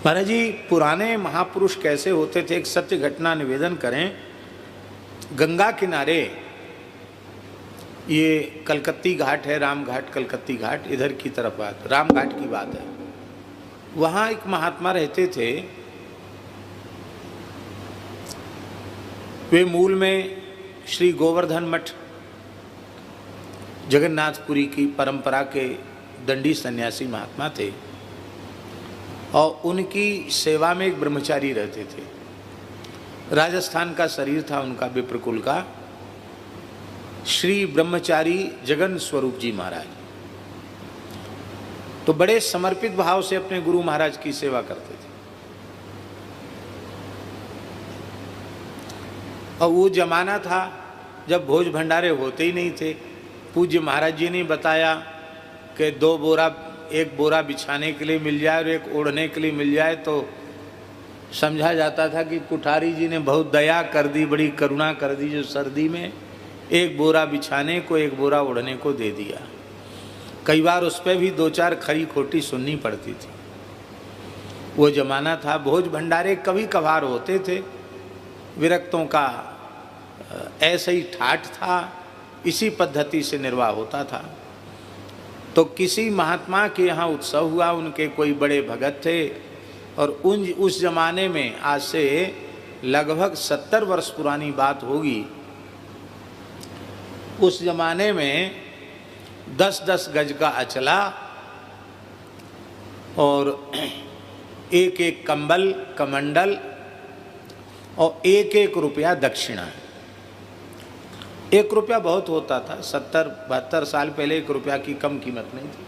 महाराज जी, पुराने महापुरुष कैसे होते थे, एक सत्य घटना निवेदन करें। गंगा किनारे ये कलकत्ती घाट है, राम घाट, कलकत्ती घाट, इधर की तरफ बात, राम घाट की बात है। वहाँ एक महात्मा रहते थे। वे मूल में श्री गोवर्धन मठ जगन्नाथपुरी की परंपरा के दंडी सन्यासी महात्मा थे और उनकी सेवा में एक ब्रह्मचारी रहते थे। राजस्थान का शरीर था उनका, विप्रकुल का, श्री ब्रह्मचारी जगन स्वरूप जी महाराज। तो बड़े समर्पित भाव से अपने गुरु महाराज की सेवा करते थे। और वो जमाना था जब भोज भंडारे होते ही नहीं थे। पूज्य महाराज जी ने बताया कि एक बोरा बिछाने के लिए मिल जाए और एक ओढ़ने के लिए मिल जाए तो समझा जाता था कि कुठारी जी ने बहुत दया कर दी, बड़ी करुणा कर दी, जो सर्दी में एक बोरा बिछाने को, एक बोरा ओढ़ने को दे दिया। कई बार उस पर भी दो चार खरी खोटी सुननी पड़ती थी। वो जमाना था। भोज भंडारे कभी कभार होते थे। विरक्तों का ऐसे ही ठाठ था, इसी पद्धति से निर्वाह होता था। तो किसी महात्मा के यहाँ उत्सव हुआ, उनके कोई बड़े भगत थे और उस जमाने में, आज से लगभग 70 वर्ष पुरानी बात होगी, उस जमाने में 10-10 गज का अचला और एक एक कंबल, कमंडल और 1-1 रुपया दक्षिणा। 1 रुपया बहुत होता था। 70-72 साल पहले 1 रुपया की कम कीमत नहीं थी।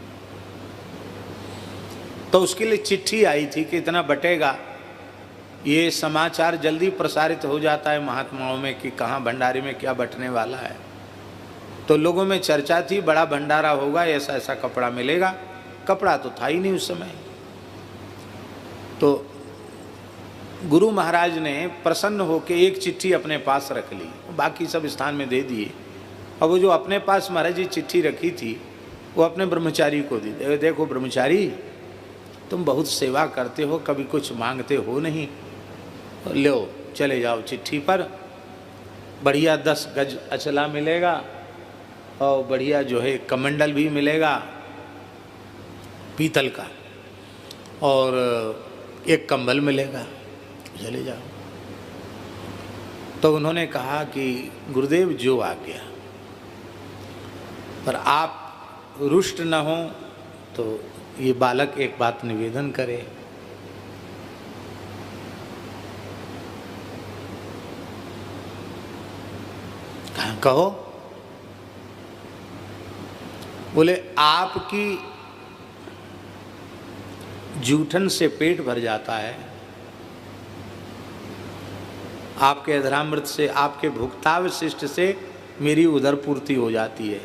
तो उसके लिए चिट्ठी आई थी कि इतना बटेगा। ये समाचार जल्दी प्रसारित हो जाता है महात्माओं में कि कहाँ भंडारे में क्या बटने वाला है। तो लोगों में चर्चा थी, बड़ा भंडारा होगा, ऐसा ऐसा कपड़ा मिलेगा। कपड़ा तो था ही नहीं उस समय। तो गुरु महाराज ने प्रसन्न होकर एक चिट्ठी अपने पास रख ली, बाकी सब स्थान में दे दिए। और वो जो अपने पास महाराज जी चिट्ठी रखी थी वो अपने ब्रह्मचारी को दी। देखो ब्रह्मचारी, तुम बहुत सेवा करते हो, कभी कुछ मांगते हो नहीं, लो चले जाओ चिट्ठी पर। बढ़िया 10 गज अचला मिलेगा और बढ़िया जो है कमंडल भी मिलेगा पीतल का, और एक कंबल मिलेगा, चले जाओ। तो उन्होंने कहा कि गुरुदेव जो आ गया, पर आप रुष्ट न हो तो ये बालक एक बात निवेदन करे। कहाँ कहो? बोले आपकी जूठन से पेट भर जाता है, आपके अधरामृत से, आपके भुक्तावशिष्ट से मेरी उदर पूर्ति हो जाती है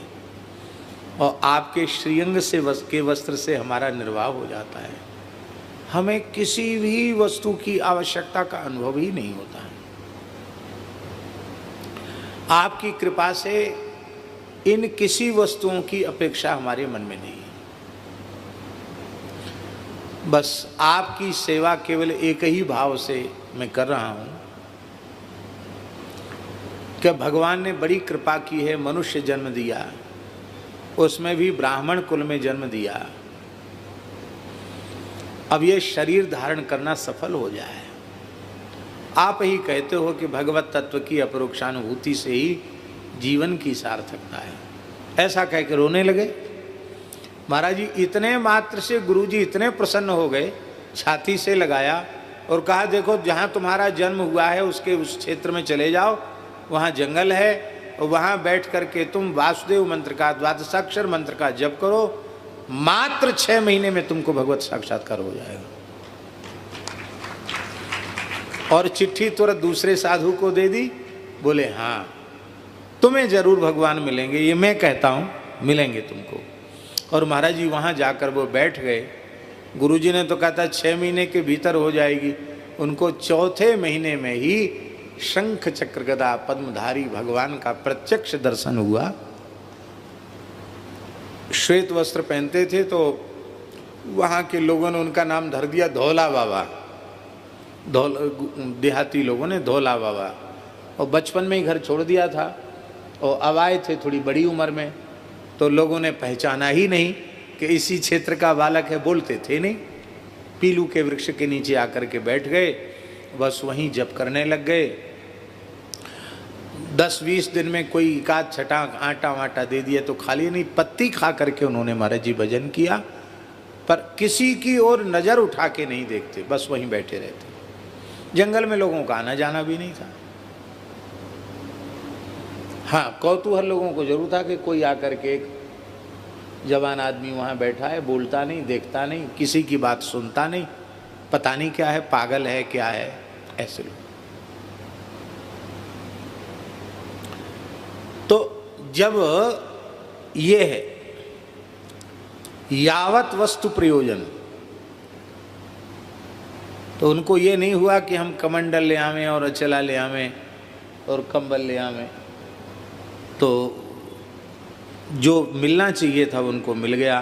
और आपके श्रीअंग से के वस्त्र से हमारा निर्वाह हो जाता है। हमें किसी भी वस्तु की आवश्यकता का अनुभव ही नहीं होता है। आपकी कृपा से इन किसी वस्तुओं की अपेक्षा हमारे मन में नहीं है। बस आपकी सेवा केवल एक ही भाव से मैं कर रहा हूँ कि भगवान ने बड़ी कृपा की है, मनुष्य जन्म दिया, उसमें भी ब्राह्मण कुल में जन्म दिया। अब ये शरीर धारण करना सफल हो जाए। आप ही कहते हो कि भगवत तत्व की अपरोक्षानुभूति से ही जीवन की सार्थकता है। ऐसा कह के रोने लगे। महाराज जी इतने मात्र से गुरुजी इतने प्रसन्न हो गए, छाती से लगाया और कहा, देखो जहाँ तुम्हारा जन्म हुआ है उसके उस क्षेत्र में चले जाओ, वहाँ जंगल है और वहाँ बैठ करके तुम वासुदेव मंत्र का, द्वादशाक्षर मंत्र का जप करो। मात्र 6 महीने में तुमको भगवत साक्षात्कार हो जाएगा। और चिट्ठी तुरंत दूसरे साधु को दे दी। बोले हाँ, तुम्हें जरूर भगवान मिलेंगे, ये मैं कहता हूँ, मिलेंगे तुमको। और महाराज जी वहाँ जाकर वो बैठ गए। गुरुजी ने तो कहा था 6 महीने के भीतर हो जाएगी। उनको 4थे महीने में ही शंख चक्र गदा पद्मधारी भगवान का प्रत्यक्ष दर्शन हुआ। श्वेत वस्त्र पहनते थे तो वहाँ के लोगों ने उनका नाम धर दिया धौला बाबा। देहाती लोगों ने धौला बाबा। और बचपन में ही घर छोड़ दिया था और अब आए थे थोड़ी बड़ी उम्र में, तो लोगों ने पहचाना ही नहीं कि इसी क्षेत्र का बालक है, बोलते थे नहीं। पीलू के वृक्ष के नीचे आकर के बैठ गए, बस वहीं जप करने लग गए। 10-20 दिन में कोई एकाध छटाक आटा वाटा दे दिया तो खा लिया, नहीं पत्ती खा करके उन्होंने महाराज जी भजन किया, पर किसी की ओर नज़र उठा के नहीं देखते, बस वहीं बैठे रहते। जंगल में लोगों का आना जाना भी नहीं था। हाँ, कौतूहल लोगों को जरूर था कि कोई आकर के एक जवान आदमी वहाँ बैठा है, बोलता नहीं, देखता नहीं, किसी की बात सुनता नहीं, पता नहीं क्या है, पागल है क्या है, ऐसे लोग। तो जब ये है यावत वस्तु प्रयोजन, तो उनको ये नहीं हुआ कि हम कमंडल ले आवें और अचला ले आवें और कंबल ले आवें, तो जो मिलना चाहिए था उनको मिल गया।